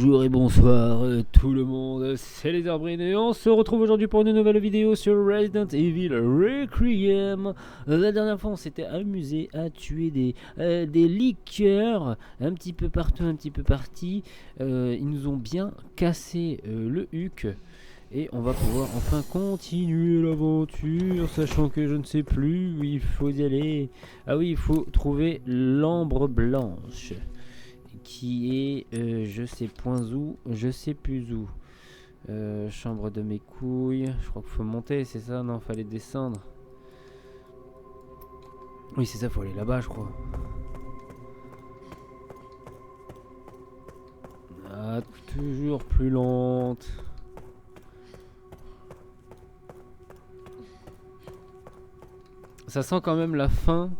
Bonjour et bonsoir tout le monde, c'est les Arbrines et on se retrouve aujourd'hui pour une nouvelle vidéo sur Resident Evil Requiem. La dernière fois on s'était amusé à tuer des liqueurs un petit peu partout, un petit peu parti. Ils nous ont bien cassé le huc et on va pouvoir enfin continuer l'aventure, sachant que je ne sais plus où il faut y aller. Ah oui, il faut trouver l'ambre blanche qui est je sais point où, je sais plus où. Chambre de mes couilles, je crois qu'il faut monter, c'est ça? Non, fallait descendre. Oui, c'est ça, faut aller là-bas, je crois. Ah, toujours plus lente. Ça sent quand même la fin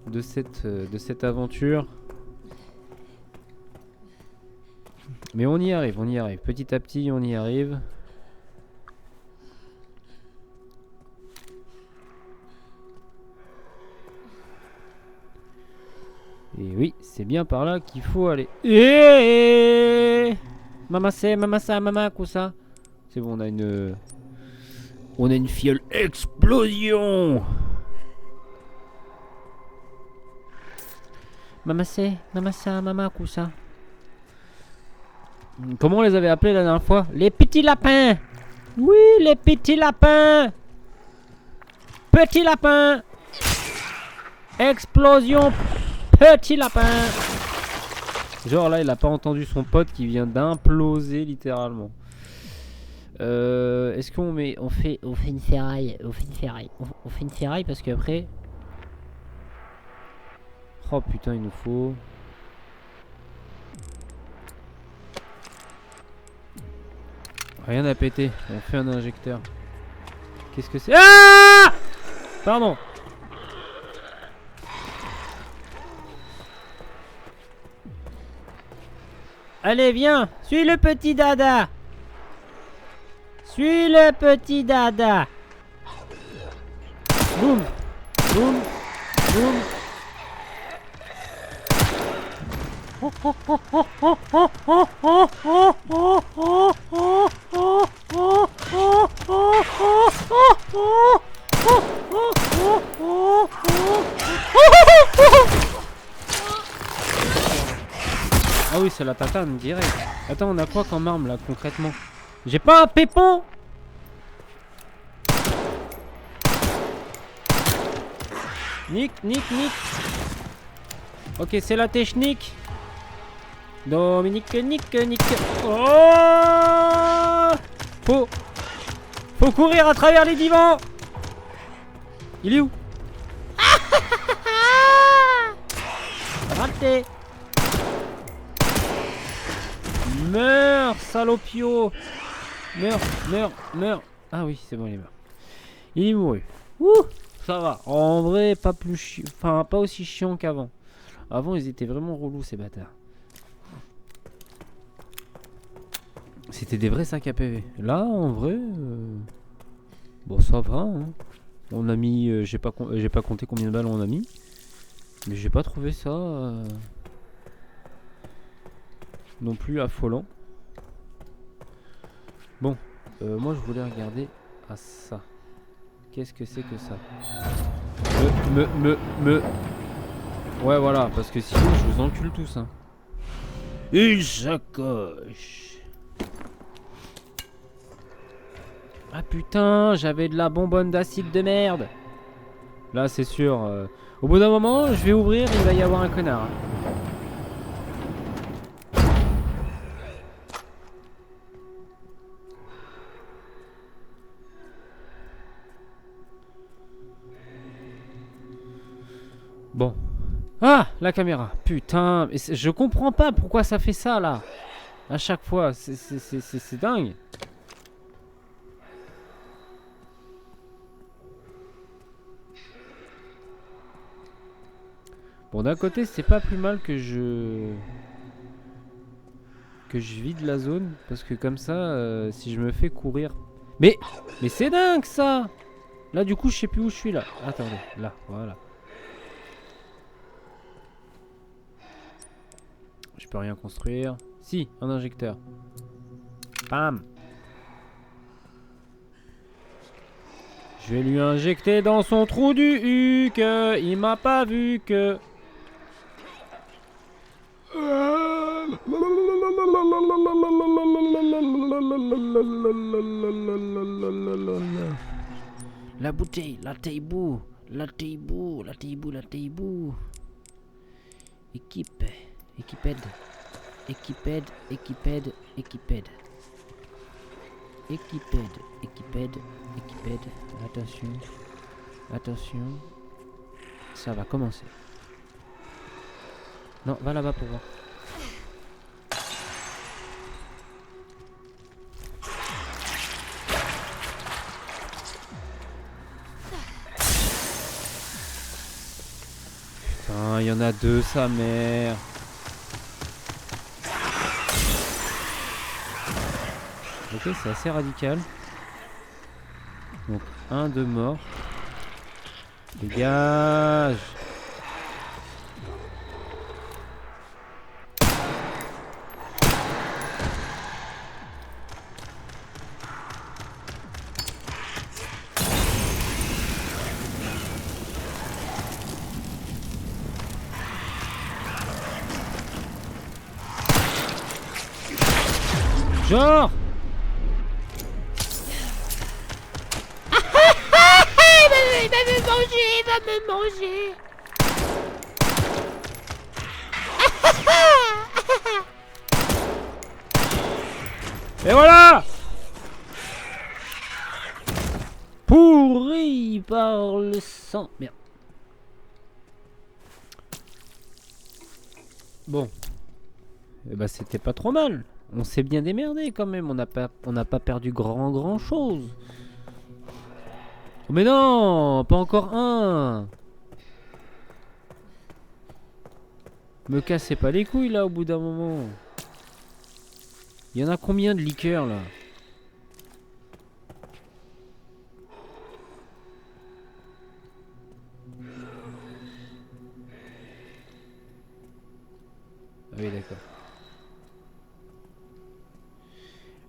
de cette aventure. Mais on y arrive, petit à petit on y arrive. Et oui, c'est bien par là qu'il faut aller. Maman c'est, maman ça, maman ça. C'est bon, on a une fiole explosion. Maman c'est, maman ça, maman ça. Comment on les avait appelés la dernière fois? Les petits lapins. Oui, les petits lapins. Petits lapins. Explosion. Petit lapin. Genre là il a pas entendu son pote qui vient d'imploser littéralement. Est-ce qu'on fait une ferraille? On fait une ferraille parce qu'après. Oh putain, il nous faut. Rien à péter, on fait un injecteur. Qu'est-ce que c'est? Ah! Pardon. Allez, viens, suis le petit dada. Suis le petit dada. Boum, boum, boum. Ah oui, c'est la tatane direct. Attends, on a quoi comme arme là concrètement? J'ai pas un pépon. Nick. Ok, c'est la technique. Dominique, Nick. Oh! Faut courir à travers les divans. Il est où? Raté. Meurs, salopio. Meurs. Ah oui, c'est bon, il est mort. Il est mouru. Ouh, ça va. En vrai, pas plus chiant. Enfin, pas aussi chiant qu'avant. Avant, ils étaient vraiment relous, ces bâtards. C'était des vrais sacs à PV. Là, en vrai, bon, ça va. Hein. On a mis, j'ai pas compté combien de balles on a mis, mais j'ai pas trouvé ça non plus affolant. Bon, moi je voulais regarder à ça. Qu'est-ce que c'est que ça? Ouais, voilà, parce que sinon je vous encule tous. Hein. Une sacoche. Ah putain, j'avais de la bonbonne d'acide de merde. Là, c'est sûr. Au bout d'un moment, je vais ouvrir et il va y avoir un connard. Hein. Bon. Ah, la caméra. Putain, je comprends pas pourquoi ça fait ça là. À chaque fois, c'est dingue. Bon, d'un côté, c'est pas plus mal que je vide la zone, parce que comme ça, si je me fais courir... Mais c'est dingue ça. Là, du coup, je sais plus où je suis là. Attendez, là, voilà. peux rien construire. Si, un injecteur. Bam. Je vais lui injecter dans son trou du huc. Il m'a pas vu que... La bouteille, la taibou, la taibou, la taibou, la taibou. Équipe, équiped, équiped, équiped, équiped. Équiped, équiped, équiped. Attention, attention. Ça va commencer. Non, va là-bas pour voir. Putain, il y en a deux, sa mère. Ok, c'est assez radical. Donc, un de mort. Dégage. Genre. Il va me manger, il va me manger. Et voilà. Pourri par le sang. Merde. Bon. Eh ben, c'était pas trop mal. On s'est bien démerdé quand même. On n'a pas perdu grand chose. Mais non, pas encore un. Me cassez pas les couilles là au bout d'un moment. Il y en a combien de liqueurs là? Ah oui, d'accord.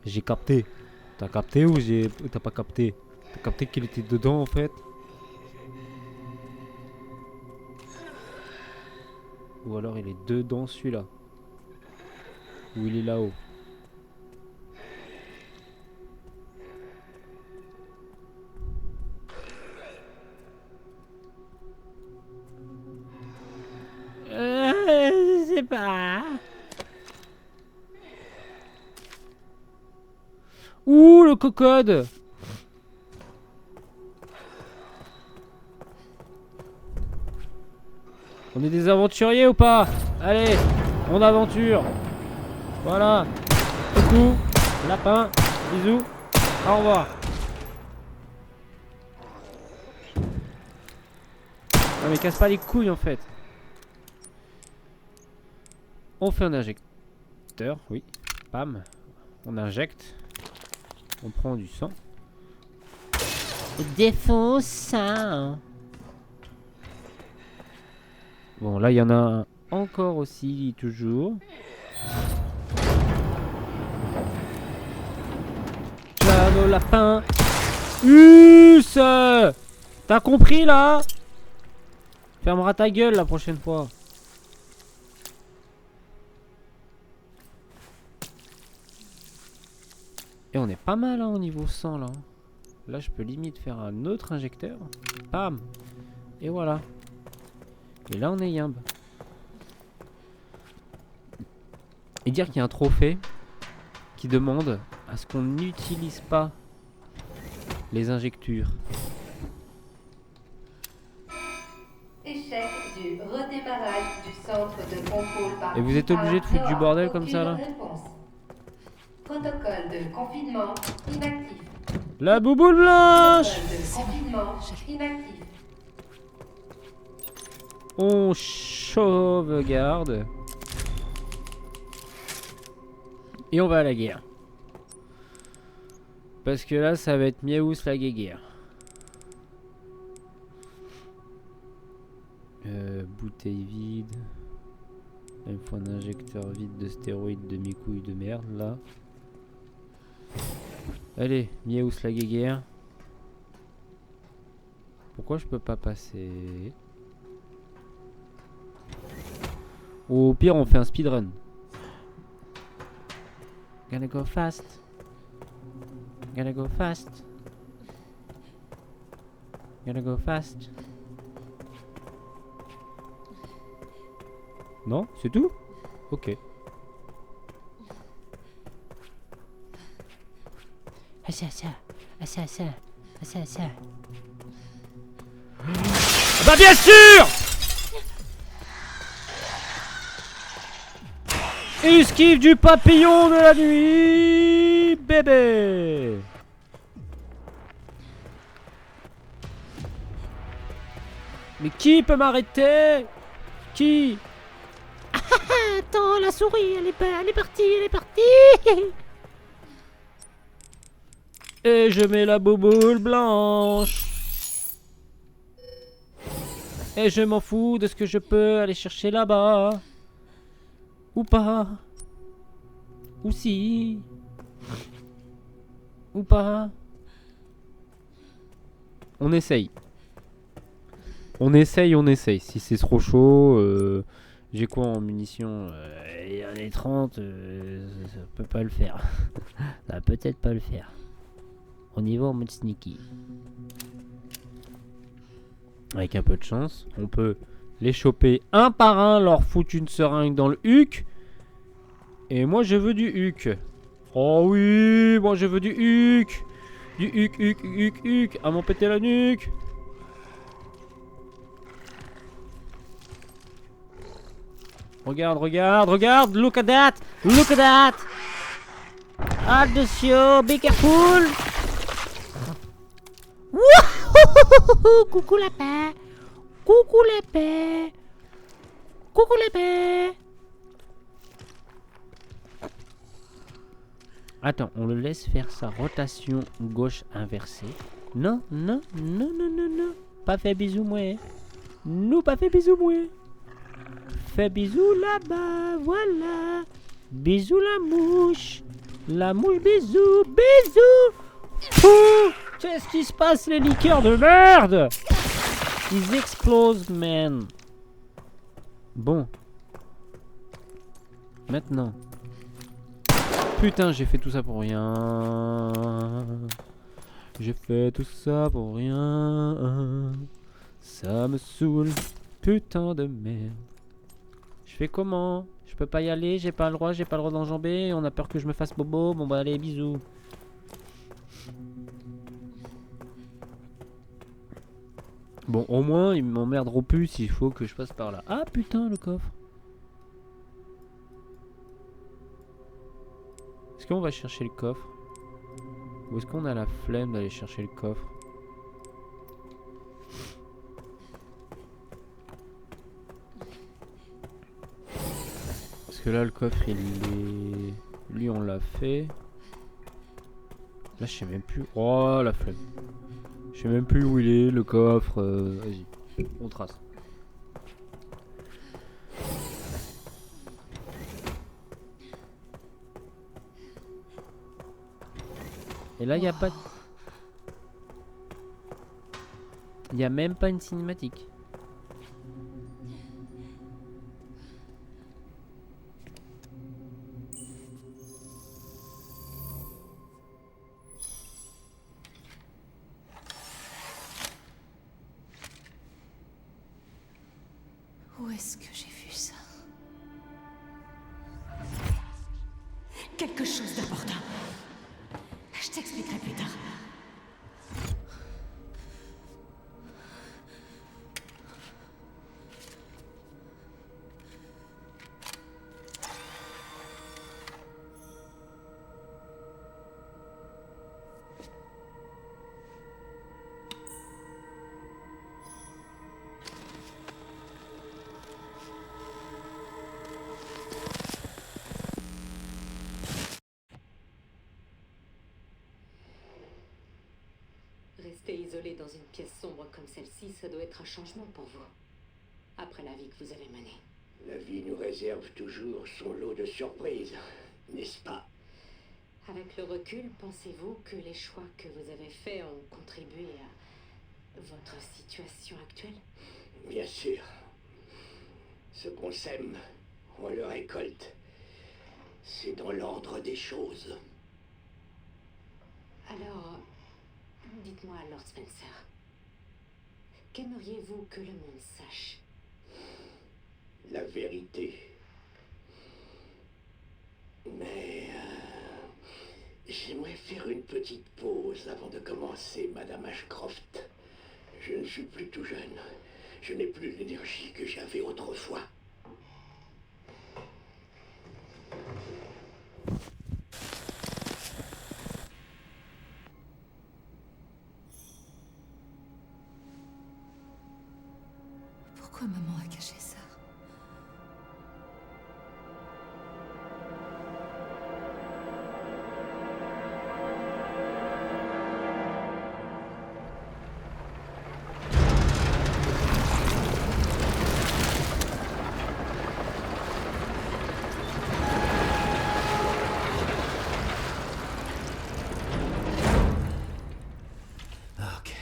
J'ai capté. T'as capté ou t'as pas capté? T'as capté qu'il était dedans en fait? Ou alors il est dedans celui-là? Ou il est là-haut? Je sais pas. Ouh, le cocode. On est des aventuriers ou pas? Allez, on aventure. Voilà. Coucou, lapin, bisous, au revoir. Non mais casse pas les couilles en fait. On fait un injecteur, oui. Pam. On injecte. On prend du sang. Défaut sang. Bon, là, il y en a un encore aussi, toujours. Ciao, lapin. T'as compris, là? Fermera ta gueule la prochaine fois. Et on est pas mal hein, au niveau 100 là. Là je peux limite faire un autre injecteur. Bam. Et voilà. Et là on est yimbe. Et dire qu'il y a un trophée qui demande à ce qu'on n'utilise pas les injectures. Échec du redémarrage du centre de contrôle par. Et vous êtes obligé de foutre du bordel comme ça là? Protocole de confinement inactif. La bouboule blanche. Protocole de confinement inactif. On sauvegarde. Et on va à la guerre. Parce que là ça va être miaous la guéguerre. Bouteille vide. Il me faut un injecteur vide de stéroïdes de mes couilles de merde là. Allez, miaous la guéguerre. Pourquoi je peux pas passer? Au pire, on fait un speedrun. Gonna go fast. Gonna go fast. Gonna go fast. Non, c'est tout? Ok. Ah ça, ah ça, ah ça. Ah bah bien sûr! Esquive du papillon de la nuit, bébé! Mais qui peut m'arrêter? Qui? Attends, la souris, elle est partie. Et je mets la bouboule blanche. Et je m'en fous de ce que je peux aller chercher là-bas. Ou pas. Ou si. Ou pas. On essaye. On essaye. Si c'est trop chaud, j'ai quoi en munitions? Il y en a 30, ça peut pas le faire. Ça va peut-être pas le faire. On y va en mode sneaky. Avec un peu de chance, on peut les choper un par un, leur foutre une seringue dans le huc. Et moi je veux du huc. Oh oui, moi je veux du huc. Du huc. À m'en péter la nuque. Regarde, look at that. Attention, be careful. Wouhou, coucou lapin. Attends, on le laisse faire sa rotation gauche inversée. Non. Pas fait bisou moi. Nous pas fait bisou moi. Fais bisous là-bas, voilà. Bisous la mouche. La mouche bisous. Pouh, qu'est-ce qui se passe les liqueurs de merde? Ils explosent, man. Bon. Maintenant. Putain, j'ai fait tout ça pour rien. Ça me saoule. Putain de merde. Je fais comment? Je peux pas y aller, j'ai pas le droit d'enjamber. On a peur que je me fasse bobo. Bon bah allez, bisous. Bon, au moins, il m'emmerderont plus s'il faut que je passe par là. Ah putain, le coffre. Est-ce qu'on va chercher le coffre? Ou est-ce qu'on a la flemme d'aller chercher le coffre? Parce que là, le coffre, il est... Lui, on l'a fait. Là, je sais même plus... Oh, la flemme. Je sais même plus où il est, le coffre. Vas-y, on trace. Et là, il n'y a pas... Il n'y a même pas une cinématique. Où est-ce que j'ai vu ça? Quelque chose d'important. Je t'expliquerai plus tard. Rester isolé dans une pièce sombre comme celle-ci, ça doit être un changement pour vous. Après la vie que vous avez menée. La vie nous réserve toujours son lot de surprises, n'est-ce pas? Avec le recul, pensez-vous que les choix que vous avez faits ont contribué à votre situation actuelle? Bien sûr. Ce qu'on sème, on le récolte. C'est dans l'ordre des choses. Alors, dites-moi, Lord Spencer, qu'aimeriez-vous que le monde sache? La vérité. Mais j'aimerais faire une petite pause avant de commencer, Madame Ashcroft. Je ne suis plus tout jeune. Je n'ai plus l'énergie que j'avais autrefois. Pourquoi maman a caché ça? Ok.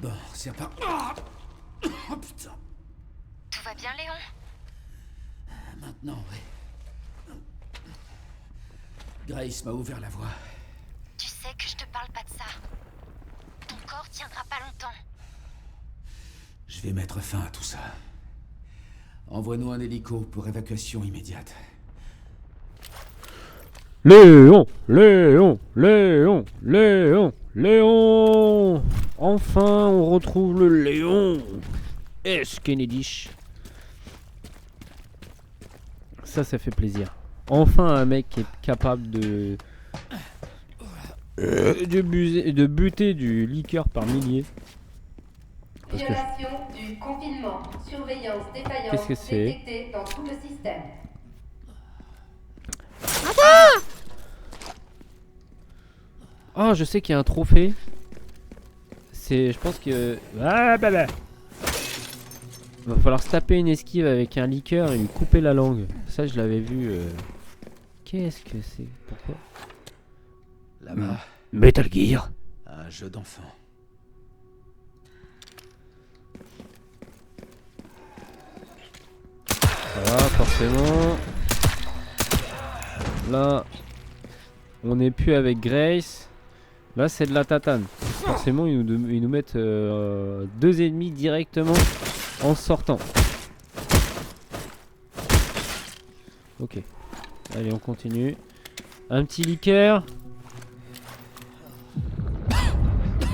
Bon, c'est reparti. Oh putain. Tout va bien, Léon? Maintenant, oui. Grace m'a ouvert la voie. Tu sais que je te parle pas de ça. Ton corps tiendra pas longtemps. Je vais mettre fin à tout ça. Envoie-nous un hélico pour évacuation immédiate. Léon, Léon, Léon, Léon, Léon. Enfin, on retrouve le Léon. S. Kennedy. Ça fait plaisir. Enfin, un mec qui est capable de buter du liqueur par milliers. Parce que Violation du confinement. Surveillance défaillante Qu'est-ce que c'est? détectée dans tout le système. Ah, je sais qu'il y a un trophée. Je pense que... Ah, bah, bah. Va falloir se taper une esquive avec un liqueur et lui couper la langue. Ça, je l'avais vu. Qu'est-ce que c'est? Pourquoi? Là-bas, Metal Gear. un jeu d'enfant. Voilà, forcément. Là, on n'est plus avec Grace. Là, c'est de la tatane. Forcément, ils nous mettent deux ennemis directement en sortant. Ok. Allez, on continue. Un petit liqueur.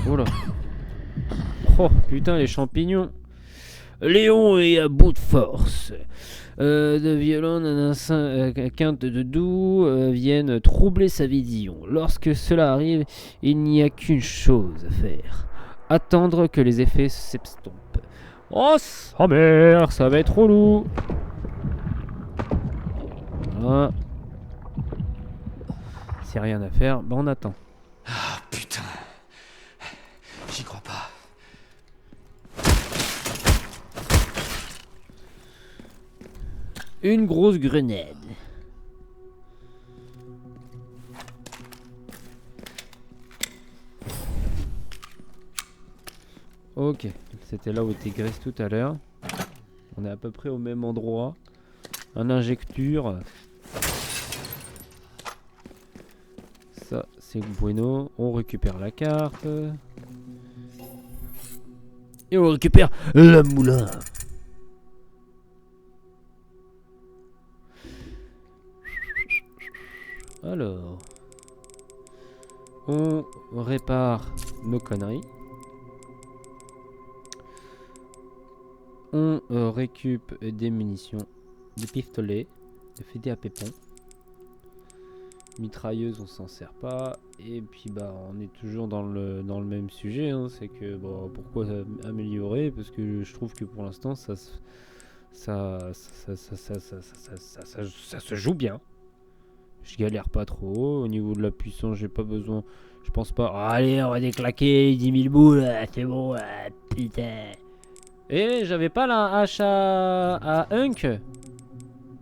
Oh là. Oh, putain, les champignons. Léon est à bout de force. De violentes quintes de doux viennent troubler sa vision. Lorsque cela arrive, il n'y a qu'une chose à faire. Attendre que les effets s'estompent. Oh, sa mère, ça va être relou. Voilà. S'il n'y a rien à faire, bah on attend. Ah putain. J'y crois pas. Une grosse grenade. Ok, c'était là où était Grace tout à l'heure. On est à peu près au même endroit. Un injecteur. Ça, c'est bueno. On récupère la carte. Et on récupère la moulin. Alors, on répare nos conneries. On récup des munitions, des pistolets, des fusils à pépon. Mitrailleuse, on s'en sert pas. Et puis bah, on est toujours dans le même sujet. Hein. C'est que bon, pourquoi améliorer? Parce que je trouve que pour l'instant ça se joue bien. Je galère pas trop. Au niveau de la puissance, j'ai pas besoin. Je pense pas. Allez, on va déclaquer 10 000 boules. C'est bon, putain. Et j'avais pas la hache à Hunk.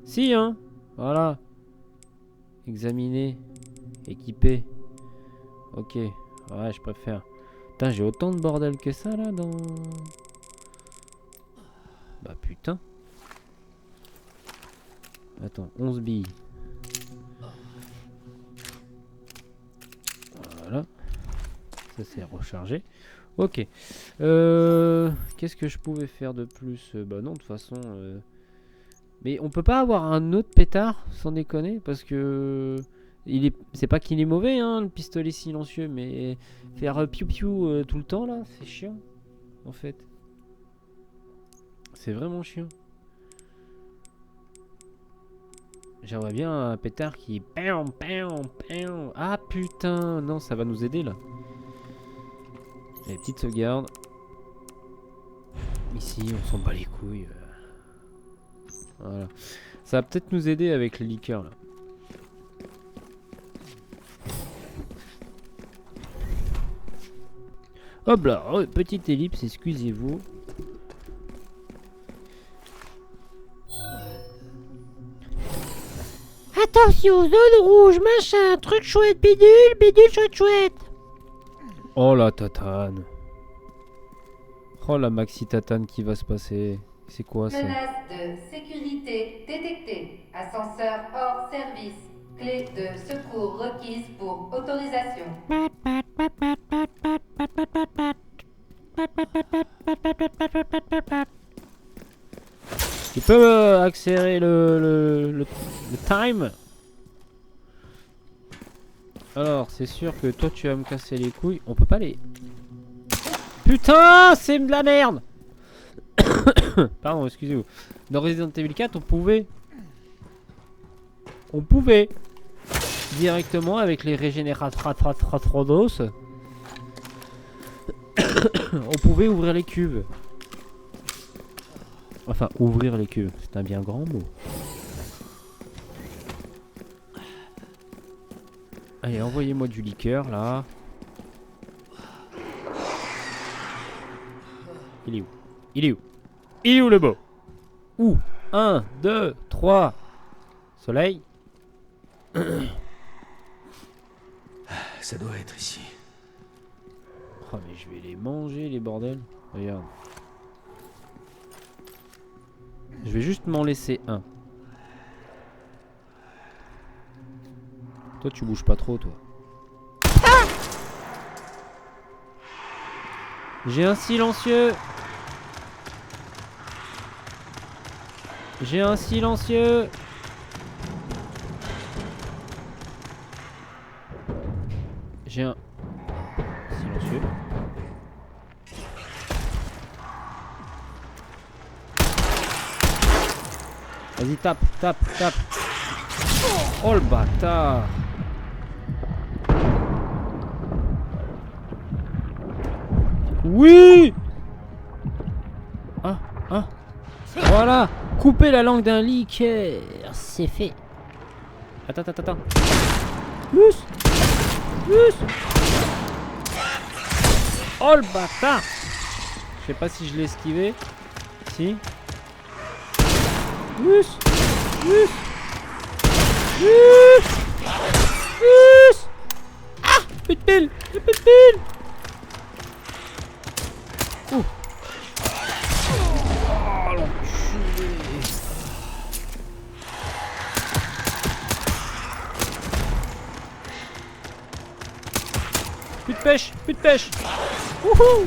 Si, hein. Voilà. Examiner. Équiper. Ok. Ouais, je préfère. Putain, j'ai autant de bordel que ça, là, dans... Bah, putain. Attends, 11 billes. Voilà. Ça, c'est rechargé. Ok. Qu'est-ce que je pouvais faire de plus? Bah non, de toute façon... Mais on peut pas avoir un autre pétard, sans déconner, parce que... C'est pas qu'il est mauvais, hein, le pistolet silencieux, mais faire piou-piou tout le temps, là, c'est chiant, en fait. C'est vraiment chiant. J'aimerais bien un pétard qui... Ah, putain, non, ça va nous aider, là. Les petites sauvegardes. Ici, on s'en bat les couilles. Voilà. Ça va peut-être nous aider avec les liqueurs, là. Hop là, oh, petite ellipse, excusez-vous. Attention, zone rouge, machin, truc chouette, bidule, bidule chouette chouette. Oh la tatane. Oh la maxi tatane qui va se passer. C'est quoi ça? Menace de sécurité détectée. Ascenseur hors service. Clé de secours requise pour autorisation. Tu peux accélérer le time? Alors, c'est sûr que toi tu vas me casser les couilles. On peut pas les... Putain, c'est de la merde. Pardon, excusez-vous. Dans Resident Evil 4, on pouvait directement avec les régénératrodos. On pouvait ouvrir les cubes. Enfin, ouvrir les cubes, c'est un bien grand mot. Allez, envoyez-moi du liqueur là. Il est où? Il est où? Il est où le beau? Où? 1, 2, 3. Soleil. Ça doit être ici. Oh mais je vais les manger les bordels. Regarde. Je vais juste m'en laisser un. Toi tu bouges pas trop toi. Ah! J'ai un silencieux. J'ai un silencieux. J'ai un silencieux. Vas-y, tape, tape, tape. Oh le bâtard. Oui. Ah, ah. Voilà. Couper la langue d'un liqueur. C'est fait. Attends, attends, attends. Plus. Plus. Oh le bâtard. Je sais pas si je l'ai esquivé. Si. Plus. Plus. Plus. Plus. Ah. Plus de pile. Plus de pile. Ouh. Oh l'enculé. Plus de pêche. Plus de pêche. Wouhou.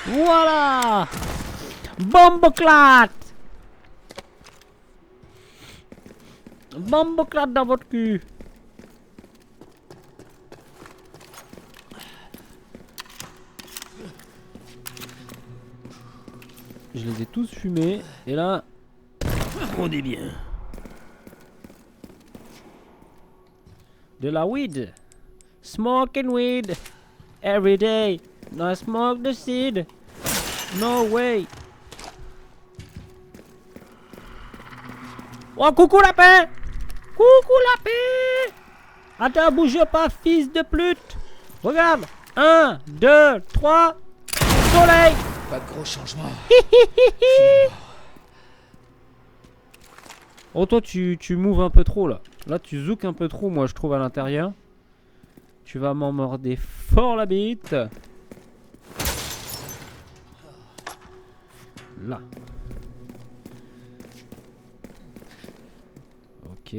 Voilà. Bomboclate. Bomboclate dans votre cul. Je les ai tous fumés. Et là, on est bien. De la weed. Smoking weed. Every day. No smoke the seed. No way. Oh, coucou lapin. Coucou lapin. Attends, bouge pas, fils de pute. Regarde. 1, 2, 3. Soleil. Pas de gros changements. Oh, toi, tu moves un peu trop, là. Là, tu zoukes un peu trop, moi, je trouve, à l'intérieur. Tu vas m'emmorder fort la bite. Là. Ok.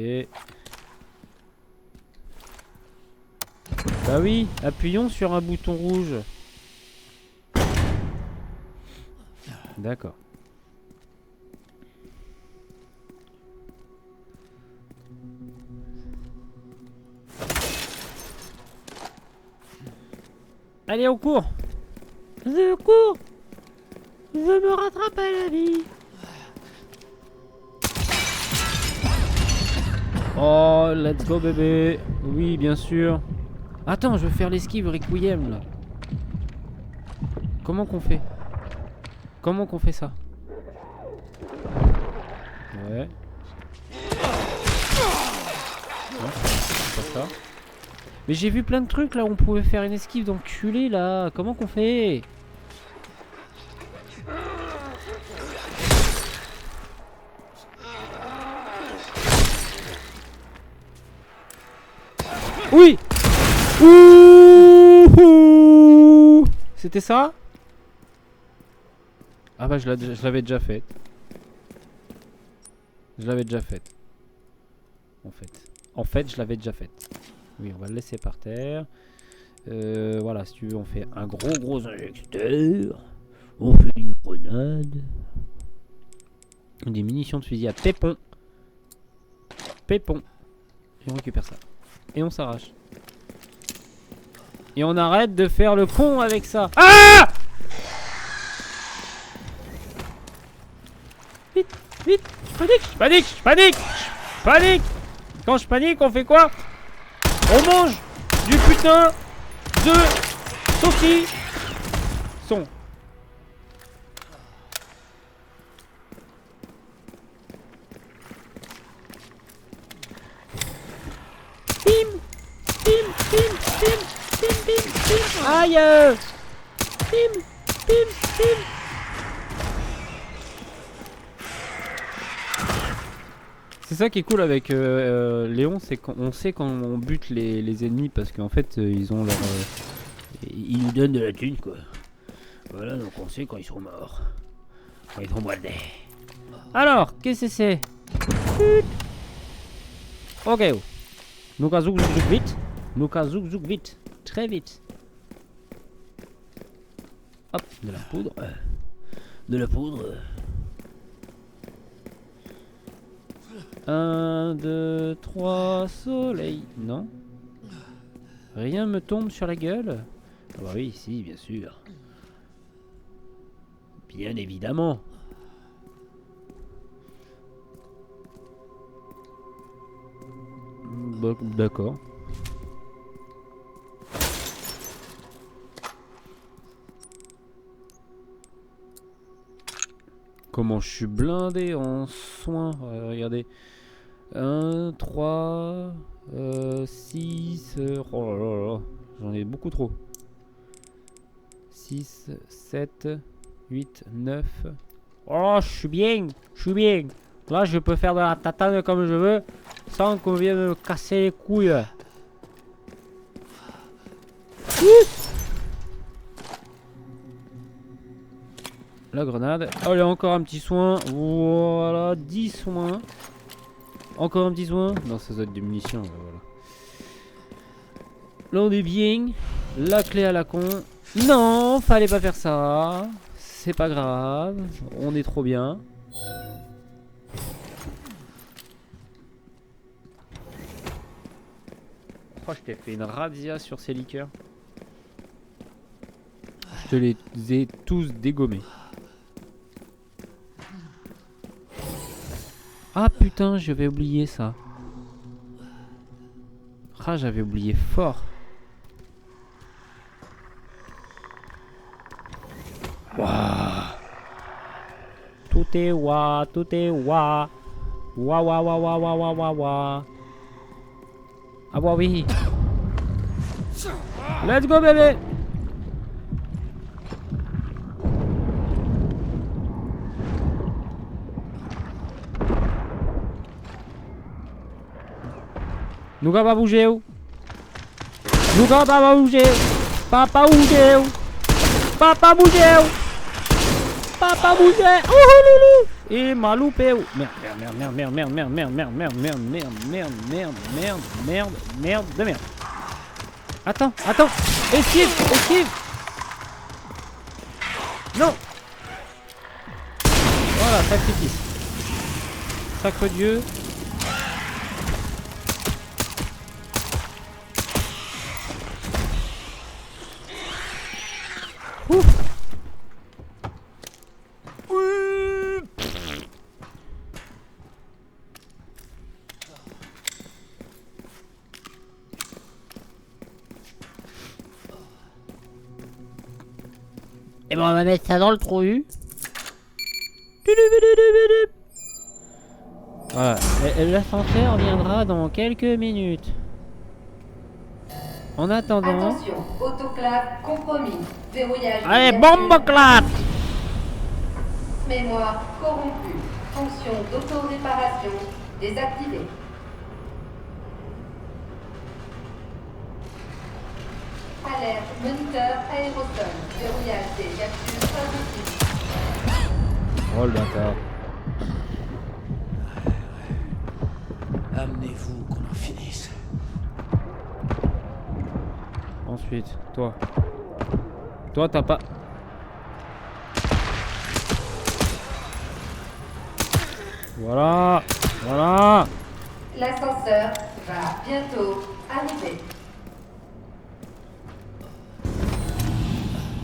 Bah oui, appuyons sur un bouton rouge. D'accord. Allez, on court. Je cours. Je me rattrape à la vie. Oh, let's go bébé. Oui, bien sûr. Attends, je veux faire l'esquive Requiem là. Comment qu'on fait? Comment qu'on fait ça? Ouais. Non, c'est pas ça. Mais j'ai vu plein de trucs là où on pouvait faire une esquive d'enculé là. Comment qu'on fait? Oui. Ouh. C'était ça? Ah bah je l'avais déjà faite. Je l'avais déjà faite. En fait, je l'avais déjà faite. Oui, on va le laisser par terre. Voilà, si tu veux, on fait un gros injecteur. On fait une grenade. Des munitions de fusillade. Pépon. Pépon. Et on récupère ça. Et on s'arrache. Et on arrête de faire le con avec ça. Ah! Vite, vite, je panique. Quand je panique, on fait quoi? On mange du putain de saucisson. Bim, bim, bim, bim, bim, bim, bim. Aïe. Bim, bim, bim. C'est ça qui est cool avec Léon, c'est qu'on sait quand on bute les ennemis parce qu'en fait ils ont leur... ils nous donnent de la thune quoi. Voilà, donc on sait quand ils sont morts. Quand ils sont boités. Alors, qu'est-ce que c'est? Ok. Nous zouk vite. Nous zouk vite. Très vite. Hop, de la poudre. De la poudre. 1, 2, 3, soleil. Non. Rien me tombe sur la gueule. Ah bah oui, si, bien sûr. Bien évidemment. D'accord. Comment je suis blindé en soins. Regardez. 1, 3, 6. Oh là là là. J'en ai beaucoup trop. 6, 7, 8, 9. Oh, je suis bien. Là, je peux faire de la tatane comme je veux. Sans qu'on vienne me casser les couilles. La grenade. Allez, encore un petit soin. Voilà, 10 soins. Encore un petit soin. Non, ça doit être des munitions. Voilà. Là, on est bien. La clé à la con. Non, fallait pas faire ça. C'est pas grave. On est trop bien. Oh, je t'ai fait une razzia sur ces liqueurs. Je te les ai tous dégommés. Ah putain, j'avais oublié ça. Ah, j'avais oublié fort. Waouh. Tout est wa, tout est wa. Wa wa wa wa wa wa wa wa. Ah bah oui. Let's go bébé. Nous va bouger où? Nous va bouger. Papa bouger où? Papa bouger où? Papa bouger. Oh loulou. Il m'a loupé où? Merde, merde, merde, merde, merde, merde, merde, merde, merde, merde, merde, merde, merde, merde, merde, de merde. Attends, attends. Esquive, esquive. Non. Voilà, sacrifice. Sacre Dieu. Ouf. Et ben on va mettre ça dans le trou. Voilà, l'ascenseur viendra dans quelques minutes. En attendant... Attention, autoclave compromis. Verrouillage. Allez, bombe clap. Mémoire corrompue. Fonction d'auto-réparation désactivée. Alerte, moniteur aérosol. Verrouillage des capsules impossible. Oh le bâtard. Amenez-vous qu'on en finisse. Ensuite, toi. Toi, t'as pas... Voilà. Voilà. L'ascenseur va bientôt arriver.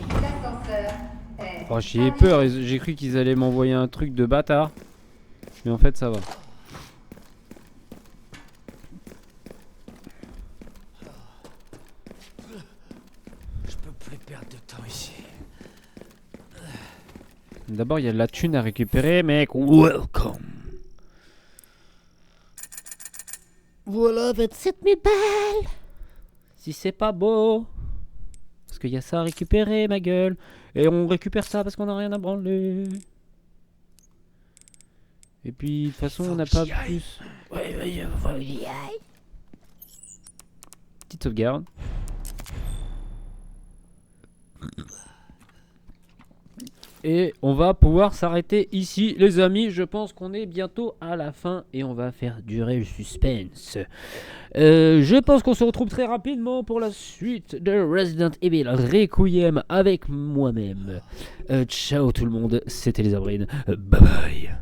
L'ascenseur est... Oh, j'ai eu peur. J'ai cru qu'ils allaient m'envoyer un truc de bâtard. Mais en fait, ça va. Je peux plus perdre de temps ici. D'abord, il y a de la thune à récupérer, mec. Welcome. Voilà 27 000 balles. Si c'est pas beau. Parce qu'il y a ça à récupérer, ma gueule. Et on récupère ça parce qu'on a rien à branler. Et puis, de toute façon, on n'a pas plus. Ouais, ouais, faut que j'y aille. Petite sauvegarde. Et on va pouvoir s'arrêter ici, les amis. Je pense qu'on est bientôt à la fin et on va faire durer le suspense. Je pense qu'on se retrouve très rapidement pour la suite de Resident Evil Requiem avec moi-même. Ciao tout le monde, c'était les Abrines. Bye bye.